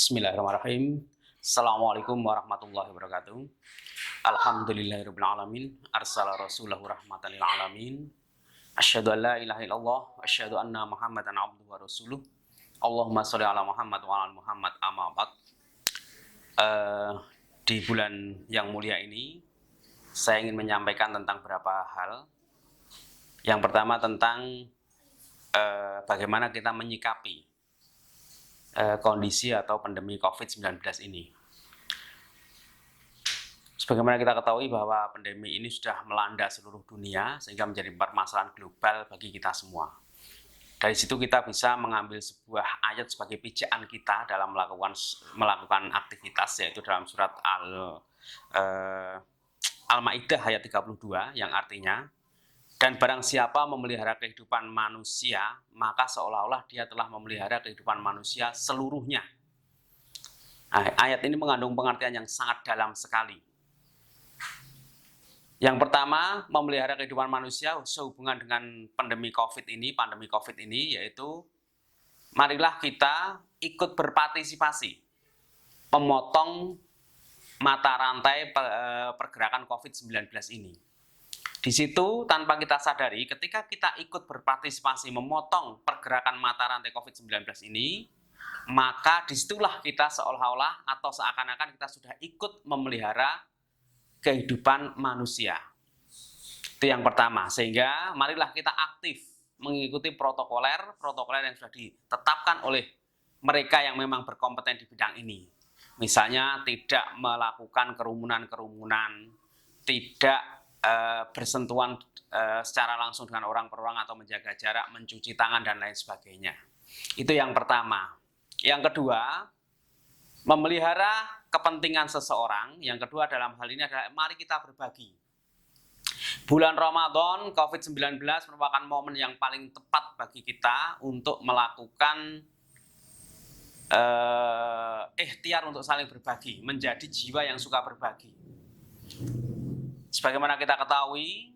Bismillahirrahmanirrahim. Assalamualaikum warahmatullahi wabarakatuh. Alhamdulillahirabbil alamin. Arsala rasulahu rahmatan lil alamin. Asyhadu an la ilaha illallah wa asyhadu anna Muhammadan abduhu wa rasuluh. Allahumma sholli ala Muhammad wa ala Muhammad amma ba'd. Di bulan yang mulia ini saya ingin menyampaikan tentang beberapa hal. Yang pertama tentang bagaimana kita menyikapi kondisi atau pandemi COVID-19 ini. Sebagaimana kita ketahui bahwa pandemi ini sudah melanda seluruh dunia sehingga menjadi permasalahan global bagi kita semua. Dari situ kita bisa mengambil sebuah ayat sebagai pijakan kita dalam melakukan aktivitas, yaitu dalam surat Al-Maidah ayat 32 yang artinya, dan barang siapa memelihara kehidupan manusia, maka seolah-olah dia telah memelihara kehidupan manusia seluruhnya. Nah, ayat ini mengandung pengertian yang sangat dalam sekali. Yang pertama, memelihara kehidupan manusia sehubungan dengan pandemi COVID ini, yaitu marilah kita ikut berpartisipasi memotong mata rantai pergerakan COVID-19 ini. Di situ tanpa kita sadari, ketika kita ikut berpartisipasi memotong pergerakan mata rantai COVID-19 ini, maka disitulah kita seolah-olah atau seakan-akan kita sudah ikut memelihara kehidupan manusia. Itu yang pertama. Sehingga marilah kita aktif mengikuti protokoler yang sudah ditetapkan oleh mereka yang memang berkompeten di bidang ini. Misalnya tidak melakukan kerumunan-kerumunan, tidak bersentuhan secara langsung dengan orang per orang atau menjaga jarak, mencuci tangan dan lain sebagainya. Itu yang pertama. Yang kedua, memelihara kepentingan seseorang. Yang kedua dalam hal ini adalah mari kita berbagi. Bulan Ramadan COVID-19 merupakan momen yang paling tepat bagi kita untuk melakukan ikhtiar untuk saling berbagi, menjadi jiwa yang suka berbagi. Sebagaimana kita ketahui,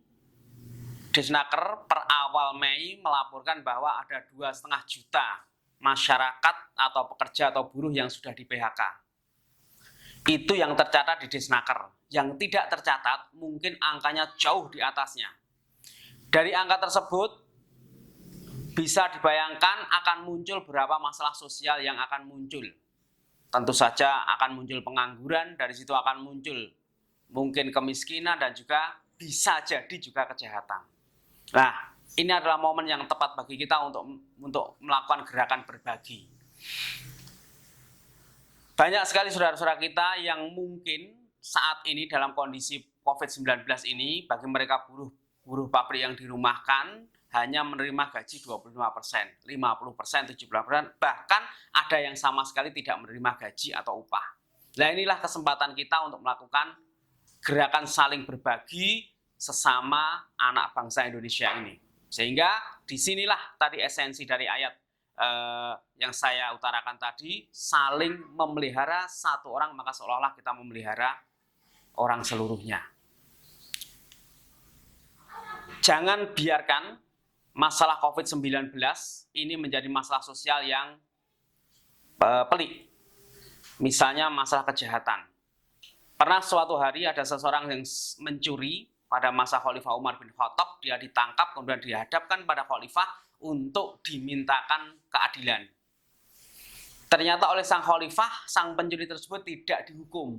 Disnaker per awal Mei melaporkan bahwa ada 2,5 juta masyarakat atau pekerja atau buruh yang sudah di PHK. Itu yang tercatat di Disnaker. Yang tidak tercatat mungkin angkanya jauh di atasnya. Dari angka tersebut bisa dibayangkan akan muncul berapa masalah sosial yang akan muncul. Tentu saja akan muncul pengangguran, dari situ akan muncul mungkin kemiskinan dan juga bisa jadi juga kejahatan. Nah, ini adalah momen yang tepat bagi kita untuk melakukan gerakan berbagi. Banyak sekali saudara-saudara kita yang mungkin saat ini dalam kondisi COVID-19 ini, bagi mereka buruh pabrik yang dirumahkan hanya menerima gaji 25%, 50%, 70%, bahkan ada yang sama sekali tidak menerima gaji atau upah. Nah, inilah kesempatan kita untuk melakukan gerakan saling berbagi sesama anak bangsa Indonesia ini. Sehingga disinilah tadi esensi dari ayat yang saya utarakan tadi, saling memelihara satu orang, maka seolah-olah kita memelihara orang seluruhnya. Jangan biarkan masalah COVID-19 ini menjadi masalah sosial yang pelik. Misalnya masalah kejahatan. Pernah suatu hari ada seseorang yang mencuri pada masa Khalifah Umar bin Khattab, dia ditangkap kemudian dihadapkan pada Khalifah untuk dimintakan keadilan. Ternyata oleh sang Khalifah, sang pencuri tersebut tidak dihukum.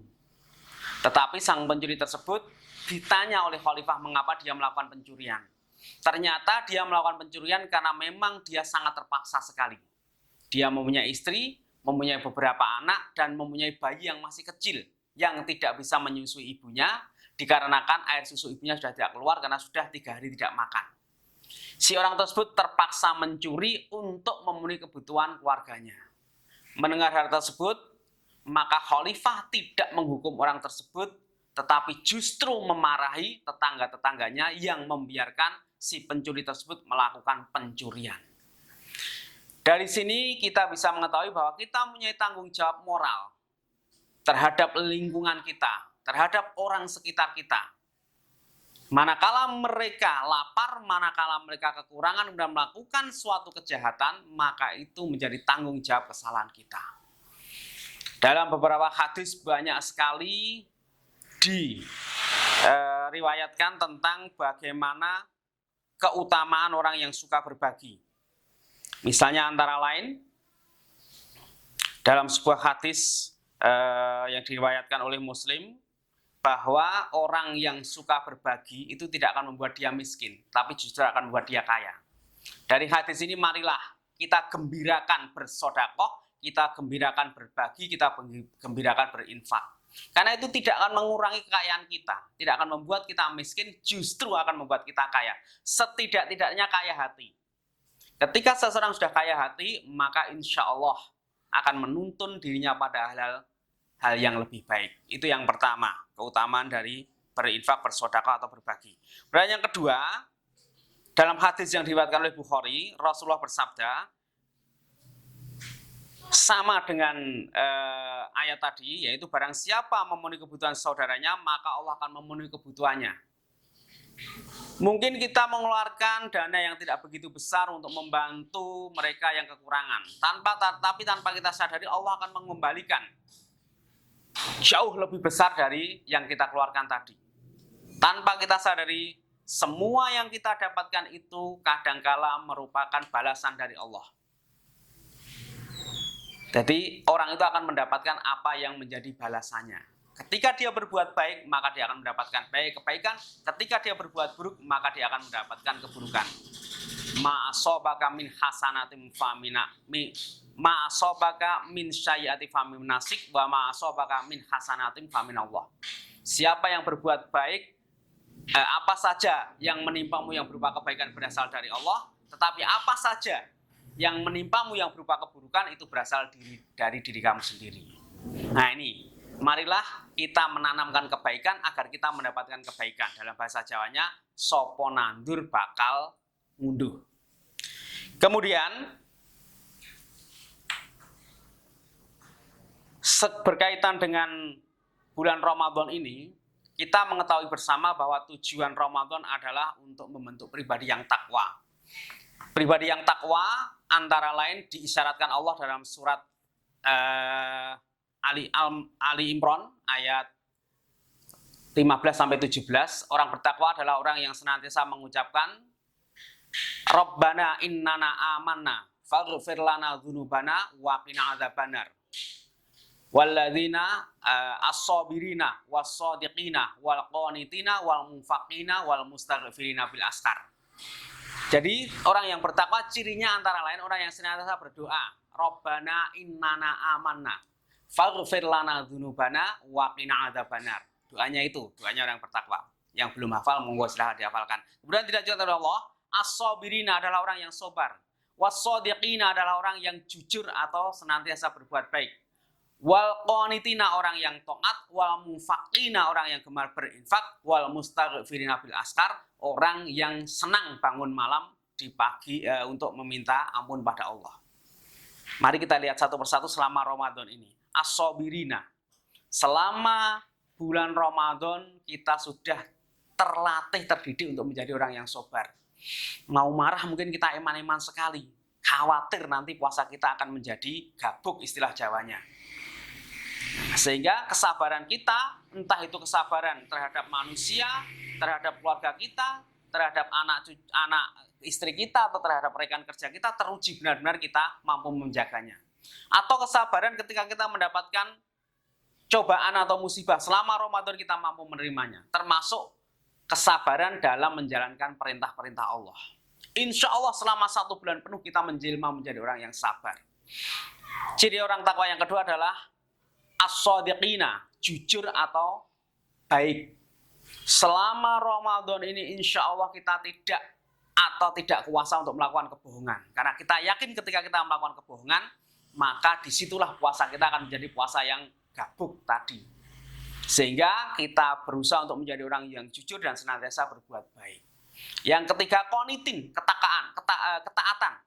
Tetapi sang pencuri tersebut ditanya oleh Khalifah mengapa dia melakukan pencurian. Ternyata dia melakukan pencurian karena memang dia sangat terpaksa sekali. Dia mempunyai istri, mempunyai beberapa anak, dan mempunyai bayi yang masih kecil, yang tidak bisa menyusui ibunya, dikarenakan air susu ibunya sudah tidak keluar karena sudah 3 hari tidak makan. Si orang tersebut terpaksa mencuri untuk memenuhi kebutuhan keluarganya. Mendengar hal tersebut, maka Khalifah tidak menghukum orang tersebut, tetapi justru memarahi tetangga-tetangganya yang membiarkan si pencuri tersebut melakukan pencurian. Dari sini kita bisa mengetahui bahwa kita mempunyai tanggung jawab moral terhadap lingkungan kita, terhadap orang sekitar kita. Manakala mereka lapar, manakala mereka kekurangan dan melakukan suatu kejahatan, maka itu menjadi tanggung jawab kesalahan kita. Dalam beberapa hadis banyak sekali diriwayatkan tentang bagaimana keutamaan orang yang suka berbagi. Misalnya antara lain dalam sebuah hadis yang diriwayatkan oleh Muslim, bahwa orang yang suka berbagi itu tidak akan membuat dia miskin, tapi justru akan membuat dia kaya. Dari hadis ini marilah kita gembirakan bersedekah, kita gembirakan berbagi, kita gembirakan berinfak. Karena itu tidak akan mengurangi kekayaan kita, tidak akan membuat kita miskin, justru akan membuat kita kaya. Setidak-tidaknya kaya hati. Ketika seseorang sudah kaya hati, maka insya Allah akan menuntun dirinya pada hal yang lebih baik. Itu yang pertama, keutamaan dari berinfak, bersedekah atau berbagi. Dan yang kedua, dalam hadis yang diriwayatkan oleh Bukhari, Rasulullah bersabda, sama dengan ayat tadi, yaitu barang siapa memenuhi kebutuhan saudaranya, maka Allah akan memenuhi kebutuhannya. Mungkin kita mengeluarkan dana yang tidak begitu besar untuk membantu mereka yang kekurangan. Tapi tanpa kita sadari, Allah akan mengembalikan jauh lebih besar dari yang kita keluarkan tadi. Tanpa kita sadari, semua yang kita dapatkan itu kadangkala merupakan balasan dari Allah. Jadi orang itu akan mendapatkan apa yang menjadi balasannya. Ketika dia berbuat baik, maka dia akan mendapatkan kebaikan. Ketika dia berbuat buruk, maka dia akan mendapatkan keburukan. Ma'asobaka min hasanatim famina ma'asobaka min syai'ati famin nasik wa ma'asobaka min hasanatim famin Allah. Siapa yang berbuat baik, apa saja yang menimpamu yang berupa kebaikan berasal dari Allah, tetapi apa saja yang menimpamu yang berupa keburukan itu berasal dari diri kamu sendiri. Nah ini, marilah kita menanamkan kebaikan agar kita mendapatkan kebaikan. Dalam bahasa Jawanya, sopo nandur bakal ngunduh. Kemudian berkaitan dengan bulan Ramadan ini, kita mengetahui bersama bahwa tujuan Ramadan adalah untuk membentuk pribadi yang takwa. Pribadi yang takwa antara lain diisyaratkan Allah dalam surat Ali Imran ayat 15-17. Orang bertakwa adalah orang yang senantiasa mengucapkan Rabbana innana amanna faghfir lana dzunubana wa qina adzabannar. Walladzina as-sabirina was-shadiqina wal qanitina wal munfaqina wal mustaghfirina bil ashar. Jadi orang yang bertakwa cirinya antara lain orang yang senantiasa berdoa, Rabbana innana amanna faghfir lana dzunubana wa qina adzabannar. Doanya itu, doanya orang bertakwa. Yang belum hafal monggo silahkan dihafalkan. Kemudian tidak contoh dari Allah, as-sabirina adalah orang yang sabar. Was-shadiqina adalah orang yang jujur atau senantiasa berbuat baik. Wal qanitina orang yang taat, wal munfaqina orang yang gemar berinfak, wal mustaghfirina bil ashar orang yang senang bangun malam di pagi untuk meminta ampun pada Allah. Mari kita lihat satu persatu selama Ramadan ini. As-sabirina. Selama bulan Ramadan kita sudah terlatih, terdidik untuk menjadi orang yang sabar. Mau marah mungkin kita eman-eman sekali. Khawatir nanti puasa kita akan menjadi gabuk istilah Jawanya. Sehingga kesabaran kita, entah itu kesabaran terhadap manusia, terhadap keluarga kita, terhadap anak istri kita, atau terhadap rekan kerja kita, teruji benar-benar kita mampu menjaganya. Atau kesabaran ketika kita mendapatkan cobaan atau musibah, selama Ramadan kita mampu menerimanya. Termasuk kesabaran dalam menjalankan perintah-perintah Allah. Insya Allah selama 1 bulan penuh kita menjelma menjadi orang yang sabar. Ciri orang takwa yang kedua adalah as-shadiqina, jujur atau baik. Selama Ramadan ini insya Allah kita tidak kuasa untuk melakukan kebohongan. Karena kita yakin ketika kita melakukan kebohongan, maka disitulah puasa kita akan menjadi puasa yang gabuk tadi. Sehingga kita berusaha untuk menjadi orang yang jujur dan senantiasa berbuat baik. Yang ketiga, qanitin, ketaatan.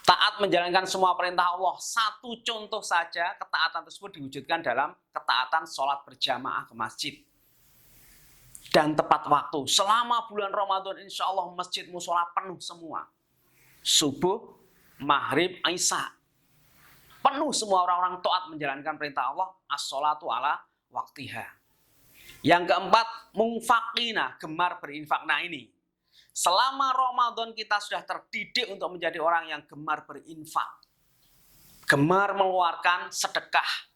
Taat menjalankan semua perintah Allah. Satu contoh saja ketaatan tersebut diwujudkan dalam ketaatan sholat berjamaah ke masjid. Dan tepat waktu. Selama bulan Ramadan insya Allah masjid musola penuh semua. Subuh, maghrib, isya. Penuh semua orang-orang taat menjalankan perintah Allah, as-sholatu ala waktiha. Yang keempat, mungfaqina, gemar berinfak. Nah ini, selama Ramadan kita sudah terdidik untuk menjadi orang yang gemar berinfak. Gemar mengeluarkan sedekah.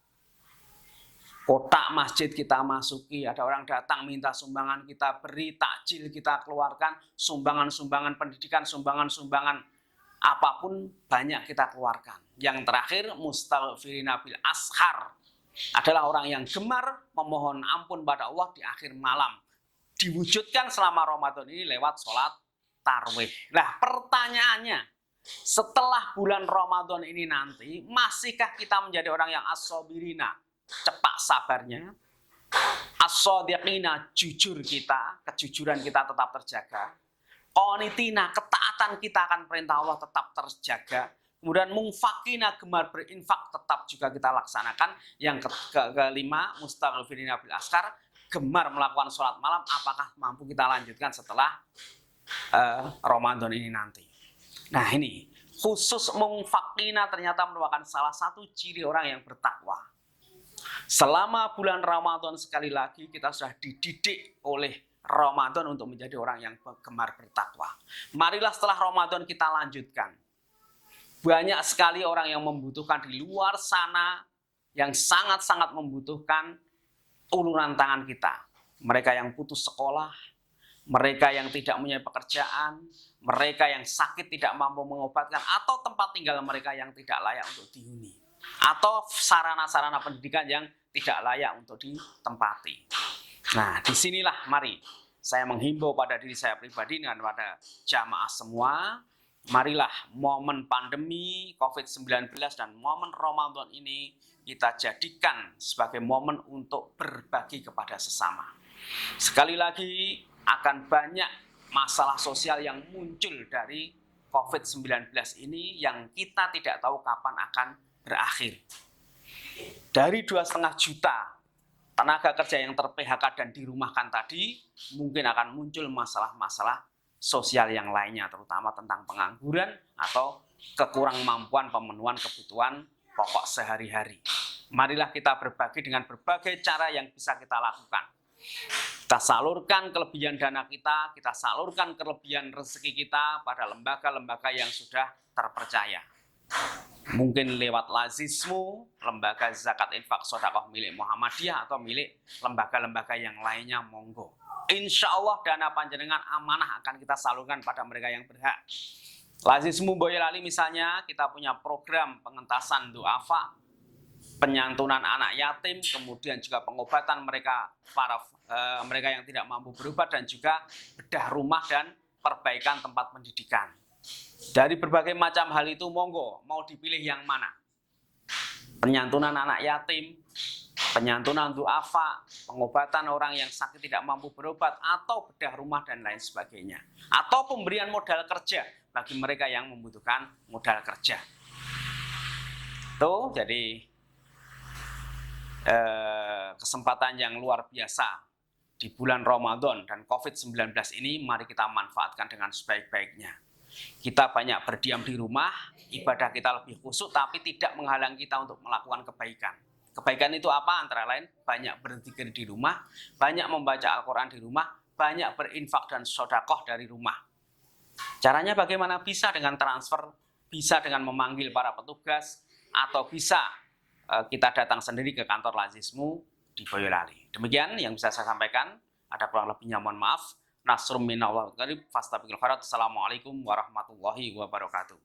Kotak masjid kita masuki, ada orang datang minta sumbangan, kita beri, takjil kita keluarkan, sumbangan-sumbangan pendidikan, sumbangan-sumbangan apapun banyak kita keluarkan. Yang terakhir, mustaghfirina bil ashar, adalah orang yang gemar memohon ampun pada Allah di akhir malam. Diwujudkan selama Ramadan ini lewat sholat tarawih. Nah pertanyaannya, setelah bulan Ramadan ini nanti, masihkah kita menjadi orang yang as-sabirina, cepat sabarnya, as-shadiqina, jujur kita, kejujuran kita tetap terjaga, qanitina, ketaatan kita akan perintah Allah tetap terjaga, kemudian mungfaqina, gemar berinfak tetap juga kita laksanakan. Yang kelima, mustaghfirina bil ashar, gemar melakukan sholat malam, apakah mampu kita lanjutkan setelah Ramadan ini nanti. Nah ini, khusus mungfaqina ternyata merupakan salah satu ciri orang yang bertakwa. Selama bulan Ramadan sekali lagi kita sudah dididik oleh Ramadan untuk menjadi orang yang gemar bertakwa. Marilah setelah Ramadan kita lanjutkan. Banyak sekali orang yang membutuhkan di luar sana, yang sangat-sangat membutuhkan uluran tangan kita. Mereka yang putus sekolah, mereka yang tidak punya pekerjaan, mereka yang sakit tidak mampu mengobatkan, atau tempat tinggal mereka yang tidak layak untuk dihuni, atau sarana-sarana pendidikan yang tidak layak untuk ditempati. Nah, disinilah mari saya menghimbau pada diri saya pribadi dan pada jamaah semua, marilah momen pandemi COVID-19 dan momen Ramadan ini kita jadikan sebagai momen untuk berbagi kepada sesama. Sekali lagi, akan banyak masalah sosial yang muncul dari COVID-19 ini yang kita tidak tahu kapan akan berakhir. Dari 2,5 juta tenaga kerja yang ter-PHK dan dirumahkan tadi, mungkin akan muncul masalah-masalah sosial yang lainnya, terutama tentang pengangguran atau kekurang mampuan pemenuhan kebutuhan pokok sehari-hari. Marilah kita berbagi dengan berbagai cara yang bisa kita lakukan. Kita salurkan kelebihan dana kita salurkan kelebihan rezeki kita pada lembaga-lembaga yang sudah terpercaya. Mungkin lewat Lazismu, lembaga zakat infak sodakoh milik Muhammadiyah, atau milik lembaga-lembaga yang lainnya, monggo. Insya Allah dana panjenengan amanah akan kita salurkan pada mereka yang berhak. Lazismu Boyolali misalnya, kita punya program pengentasan duafa, penyantunan anak yatim, kemudian juga pengobatan mereka mereka yang tidak mampu berobat, dan juga bedah rumah dan perbaikan tempat pendidikan. Dari berbagai macam hal itu, monggo, mau dipilih yang mana? Penyantunan anak yatim, penyantunan duafa, pengobatan orang yang sakit tidak mampu berobat, atau bedah rumah dan lain sebagainya. Atau pemberian modal kerja bagi mereka yang membutuhkan modal kerja. Tuh, jadi kesempatan yang luar biasa di bulan Ramadan dan COVID-19 ini, mari kita manfaatkan dengan sebaik-baiknya. Kita banyak berdiam di rumah, ibadah kita lebih khusyuk, tapi tidak menghalangi kita untuk melakukan kebaikan. Kebaikan itu apa? Antara lain banyak berzikir di rumah, banyak membaca Al-Quran di rumah, banyak berinfak dan sedekah dari rumah. Caranya bagaimana? Bisa dengan transfer, bisa dengan memanggil para petugas, atau bisa kita datang sendiri ke kantor Lazismu di Boyolali. Demikian yang bisa saya sampaikan. Ada kurang lebihnya mohon maaf. Nasrum minallah wa qarib, fastabiqul khairat. Assalamualaikum warahmatullahi wabarakatuh.